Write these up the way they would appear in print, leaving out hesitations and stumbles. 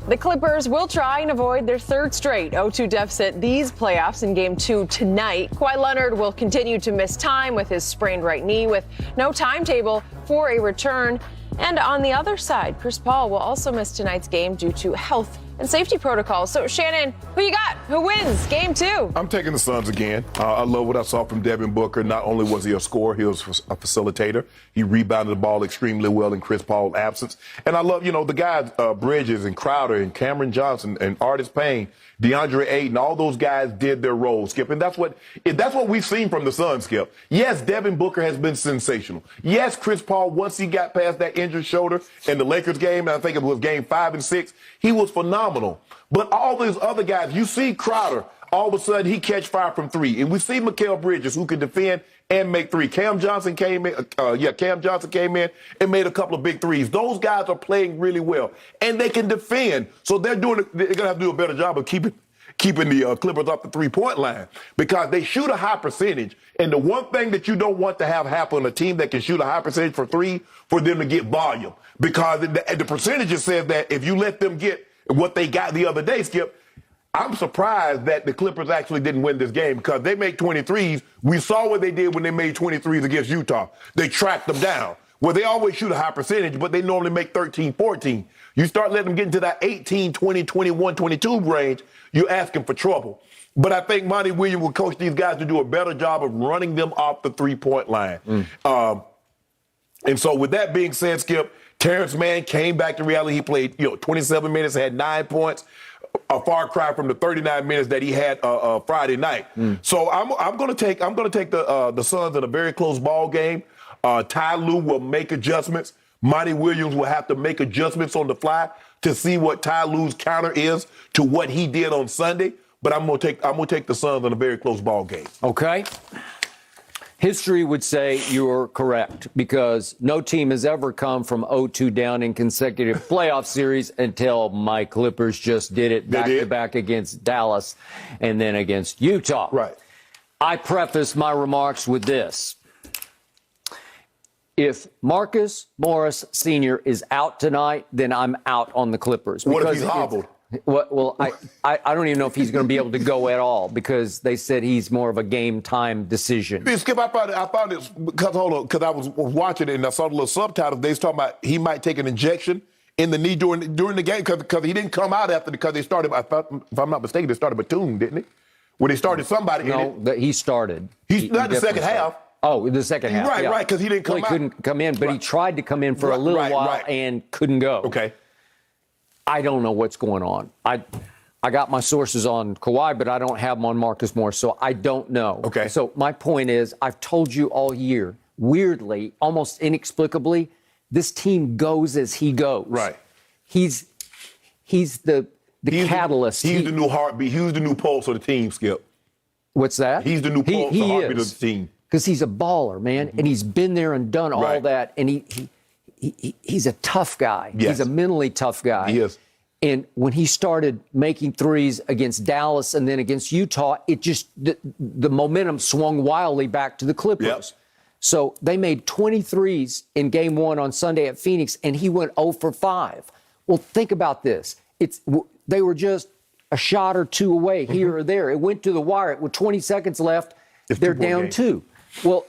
The Clippers will try and avoid their third straight 0-2 deficit these playoffs in Game 2 tonight. Kawhi Leonard will continue to miss time with his sprained right knee with no timetable for a return. And on the other side, Chris Paul will also miss tonight's game due to health and safety protocols. So, Shannon, who you got? Who wins Game 2? I'm taking the Suns again. I love what I saw from Devin Booker. Not only was he a scorer, he was a facilitator. He rebounded the ball extremely well in Chris Paul's absence. And I love, the guys, Bridges and Crowder and Cameron Johnson and Artis Payne, DeAndre Ayton, all those guys did their role, Skip. And that's what we've seen from the Suns, Skip. Yes, Devin Booker has been sensational. Yes, Chris Paul, once he got past that injured shoulder in the Lakers game, and I think it was Game 5 and 6, he was phenomenal. But all these other guys, you see Crowder, all of a sudden he catch fire from three. And we see Mikal Bridges, who can defend and make three. Cam Johnson came in and made a couple of big threes. Those guys are playing really well, and they can defend. So they're going to have to do a better job of keeping the Clippers off the three-point line because they shoot a high percentage. And the one thing that you don't want to have happen on a team that can shoot a high percentage for three, for them to get volume. Because the percentages says that if you let them get what they got the other day, Skip, I'm surprised that the Clippers actually didn't win this game because they made 23s. We saw what they did when they made 23s against Utah. They tracked them down. Well, they always shoot a high percentage, but they normally make 13, 14. You start letting them get into that 18, 20, 21, 22 range, you're asking for trouble. But I think Monty Williams will coach these guys to do a better job of running them off the three-point line. And so with that being said, Skip, Terrence Mann came back to reality. He played, 27 minutes, had 9 points, a far cry from the 39 minutes that he had Friday night. So I'm going to take the Suns in a very close ball game. Ty Lue will make adjustments. Monty Williams will have to make adjustments on the fly to see what Ty Lue's counter is to what he did on Sunday. But I'm going to take the Suns in a very close ball game. Okay. History would say you're correct because no team has ever come from 0-2 down in consecutive playoff series until my Clippers just did it back-to-back against Dallas and then against Utah. Right. I preface my remarks with this. If Marcus Morris Sr. is out tonight, then I'm out on the Clippers. What if he's hobbled? Well, I don't even know if he's going to be able to go at all because they said he's more of a game time decision. Skip, I found it because I was watching it and I saw the little subtitles. They was talking about he might take an injection in the knee during the game because he didn't come out because they started. If I'm not mistaken, they started Batum, didn't they? When they started somebody. No, he started. He's not the second half. Oh, the second half. Right, because he didn't come out. He couldn't come in, but he tried to come in for a little while and couldn't go. Okay. I don't know what's going on. I got my sources on Kawhi, but I don't have them on Marcus Morris, so I don't know. Okay. So my point is, I've told you all year, weirdly, almost inexplicably, this team goes as he goes. Right. He's the catalyst. He's the new heartbeat. He's the new pulse of the team, Skip. What's that? He's the new pulse, the heartbeat of the team. Because he's a baller, man, and he's been there and done all that, and he's a tough guy. Yes. He's a mentally tough guy. He is. And when he started making threes against Dallas and then against Utah, it just the momentum swung wildly back to the Clippers. Yep. So they made 23s in Game 1 on Sunday at Phoenix, and he went 0 for 5. Well, think about this. They were just a shot or two away here or there. It went to the wire. With 20 seconds left, they're down 2. Well,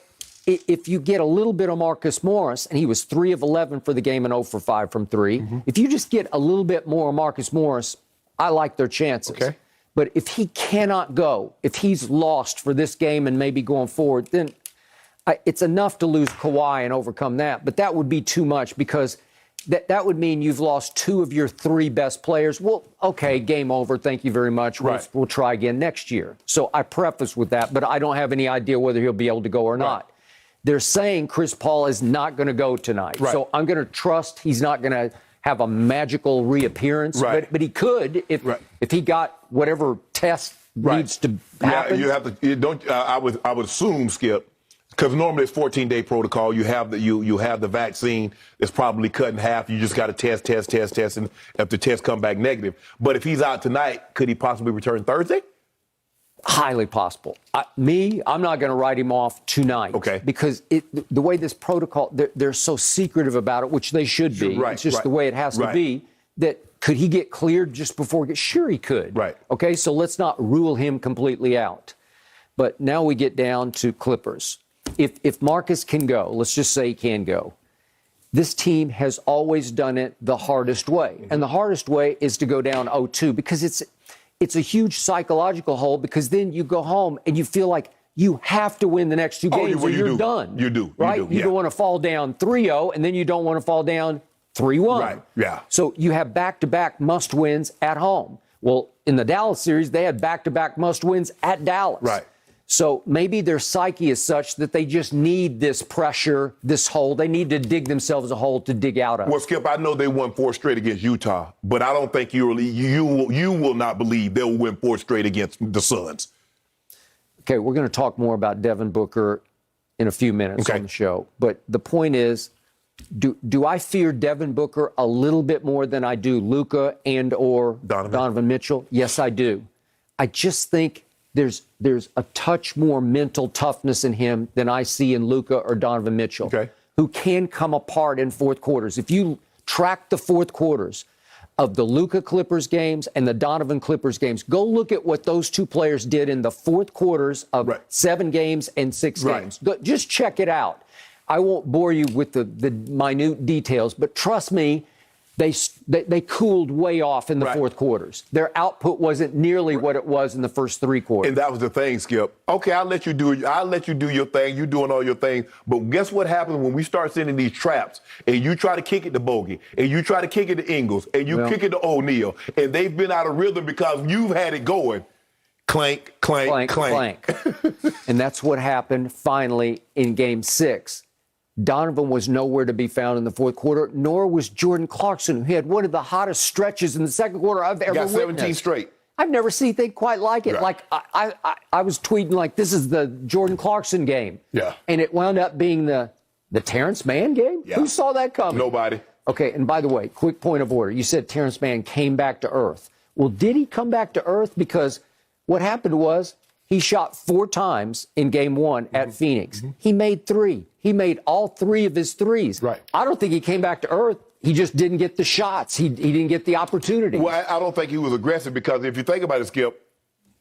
if you get a little bit of Marcus Morris, and he was 3 of 11 for the game and 0 for 5 from 3, if you just get a little bit more of Marcus Morris, I like their chances. Okay. But if he cannot go, if he's lost for this game and maybe going forward, then it's enough to lose Kawhi and overcome that. But that would be too much because that would mean you've lost 2 of your 3 best players. Well, okay, game over. Thank you very much. We'll try again next year. So I preface with that, but I don't have any idea whether he'll be able to go or not. They're saying Chris Paul is not going to go tonight. Right. So I'm going to trust he's not going to have a magical reappearance. Right. But he could if he got whatever test needs to happen. Yeah, you have to. I would assume, Skip, because normally it's 14-day protocol. You have the vaccine that's probably cut in half. You just got to test, and if the test come back negative. But if he's out tonight, could he possibly return Thursday? Highly possible. I'm not going to write him off tonight. Okay. Because the way this protocol, they're so secretive about it, which they should be. It's just the way it has to be, that Could he get cleared just before? Sure, he could. Right. Okay, so let's not rule him completely out. But now we get down to Clippers. If Marcus can go, let's just say he can go, this team has always done it the hardest way. And the hardest way is to go down 0-2 because it's a huge psychological hole because then you go home and you feel like you have to win the next two games or you're done. You do. Right? You You don't want to fall down 3-0 and then you don't want to fall down 3-1. Right, yeah. So you have back-to-back must-wins at home. Well, in the Dallas series, they had back-to-back must-wins at Dallas. Right. So maybe their psyche is such that they just need this pressure, this hole. They need to dig themselves a hole to dig out of. Well, Skip, I know they won 4 straight against Utah, but I don't think you will not believe they'll win 4 straight against the Suns. Okay, we're going to talk more about Devin Booker in a few minutes on the show. But the point is, do I fear Devin Booker a little bit more than I do Luka and or Donovan Mitchell? Yes, I do. I just think there's a touch more mental toughness in him than I see in Luka or Donovan Mitchell, who can come apart in fourth quarters. If you track the fourth quarters of the Luka Clippers games and the Donovan Clippers games, go look at what those two players did in the fourth quarters of 7 games and 6 games. Just check it out. I won't bore you with the minute details, but trust me, they cooled way off in the fourth quarters. Their output wasn't nearly what it was in the first 3 quarters. And that was the thing, Skip. Okay, I'll let you do it. I'll let you do your thing. You're doing all your things. But guess what happens when we start sending these traps and you try to kick it to Bogey and you try to kick it to Ingles and you kick it to O'Neal and they've been out of rhythm because you've had it going. Clank, clank, clank. And that's what happened finally in Game 6. Donovan was nowhere to be found in the fourth quarter, nor was Jordan Clarkson, who had one of the hottest stretches in the second quarter I've ever witnessed. 17 straight. I've never seen anything quite like it. Like I was tweeting like this is the Jordan Clarkson game. Yeah. And it wound up being the Terrence Mann game? Yeah. Who saw that coming? Nobody. Okay, and by the way, quick point of order. You said Terrence Mann came back to earth. Well, did he come back to earth? Because what happened was he shot 4 times in Game 1 at Phoenix. He made 3. He made all 3 of his threes. Right. I don't think he came back to earth. He just didn't get the shots. He didn't get the opportunity. Well, I don't think he was aggressive because if you think about it, Skip,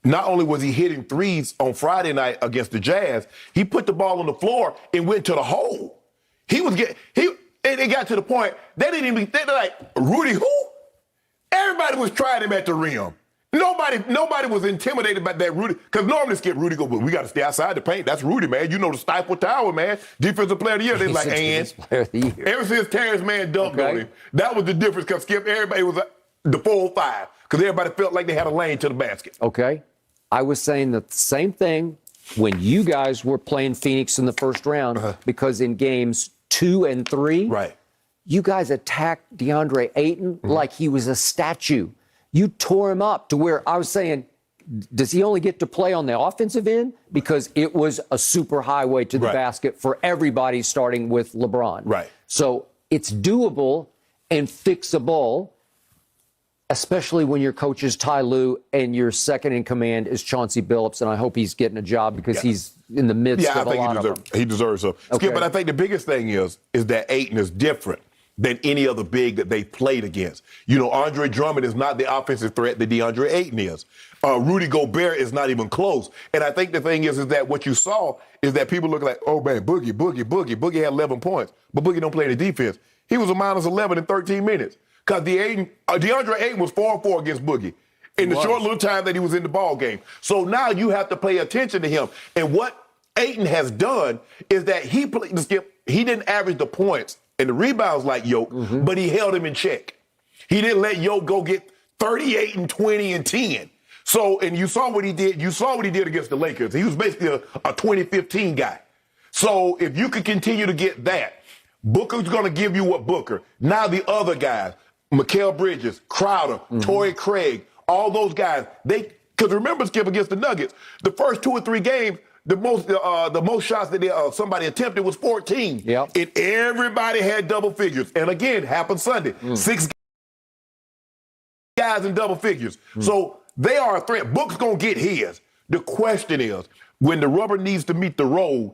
not only was he hitting threes on Friday night against the Jazz, he put the ball on the floor and went to the hole. And it got to the point, they're like, Rudy who? Everybody was trying him at the rim. Nobody was intimidated by that Rudy. Because normally, Skip, Rudy goes, well, we got to stay outside the paint. That's Rudy, man. You know the Stifle Tower, man. Defensive player of the year. They're like, ever since Terrence Mann dunked on him, that was the difference. Because, Skip, everybody was the 4-5. Because everybody felt like they had a lane to the basket. Okay. I was saying the same thing when you guys were playing Phoenix in the first round. Because in games 2 and 3, you guys attacked DeAndre Ayton like he was a statue. You tore him up to where I was saying, does he only get to play on the offensive end? Because it was a super highway to the basket for everybody, starting with LeBron. So it's doable and fixable, especially when your coach is Ty Lue and your second in command is Chauncey Billups. And I hope he's getting a job because he's in the midst of a lot of them. He deserves some. Skip, but I think the biggest thing is that Ayton is different than any other big that they played against. You know, Andre Drummond is not the offensive threat that DeAndre Ayton is. Rudy Gobert is not even close. And I think the thing is that what you saw is that people look like, oh, man, Boogie. Boogie had 11 points, but Boogie don't play any defense. He was a minus 11 in 13 minutes because DeAndre Ayton was 4-4 against Boogie in the short little time that he was in the ball game. So now you have to pay attention to him. And what Ayton has done is that he didn't average the points and the rebounds like Yoke, but he held him in check. He didn't let Yoke go get 38 and 20 and 10. So, and you saw what he did. You saw what he did against the Lakers. He was basically a 2015 guy. So if you could continue to get that, Booker's going to give you what Booker. Now the other guys, Mikal Bridges, Crowder, Torrey Craig, all those guys, because remember, Skip, against the Nuggets, the first 2 or 3 games, the most shots that somebody attempted was 14. And everybody had double figures. And again, happened Sunday. 6 guys in double figures. So they are a threat. Book's going to get his. The question is, when the rubber needs to meet the road,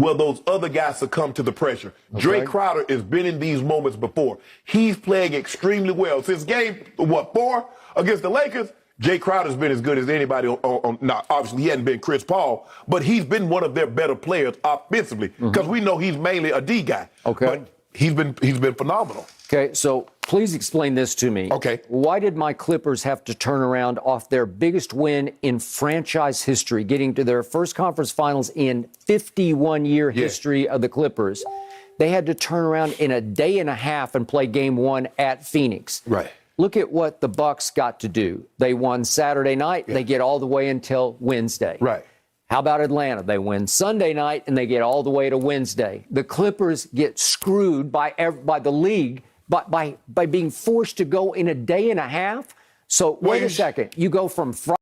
will those other guys succumb to the pressure? Okay. Dre Crowder has been in these moments before. He's playing extremely well. Since game, 4 against the Lakers, Jay Crowder's been as good as anybody now, obviously, he hadn't been Chris Paul, but he's been one of their better players offensively because we know he's mainly a D guy. Okay. But he's been phenomenal. Okay, so please explain this to me. Okay. Why did my Clippers have to turn around off their biggest win in franchise history, getting to their first conference finals in 51-year history of the Clippers? They had to turn around in a day and a half and play game 1 at Phoenix. Right. Look at what the Bucks got to do. They won Saturday night. They get all the way until Wednesday. Right. How about Atlanta? They win Sunday night and they get all the way to Wednesday. The Clippers get screwed by the league by being forced to go in a day and a half. So wait a second. You go from Friday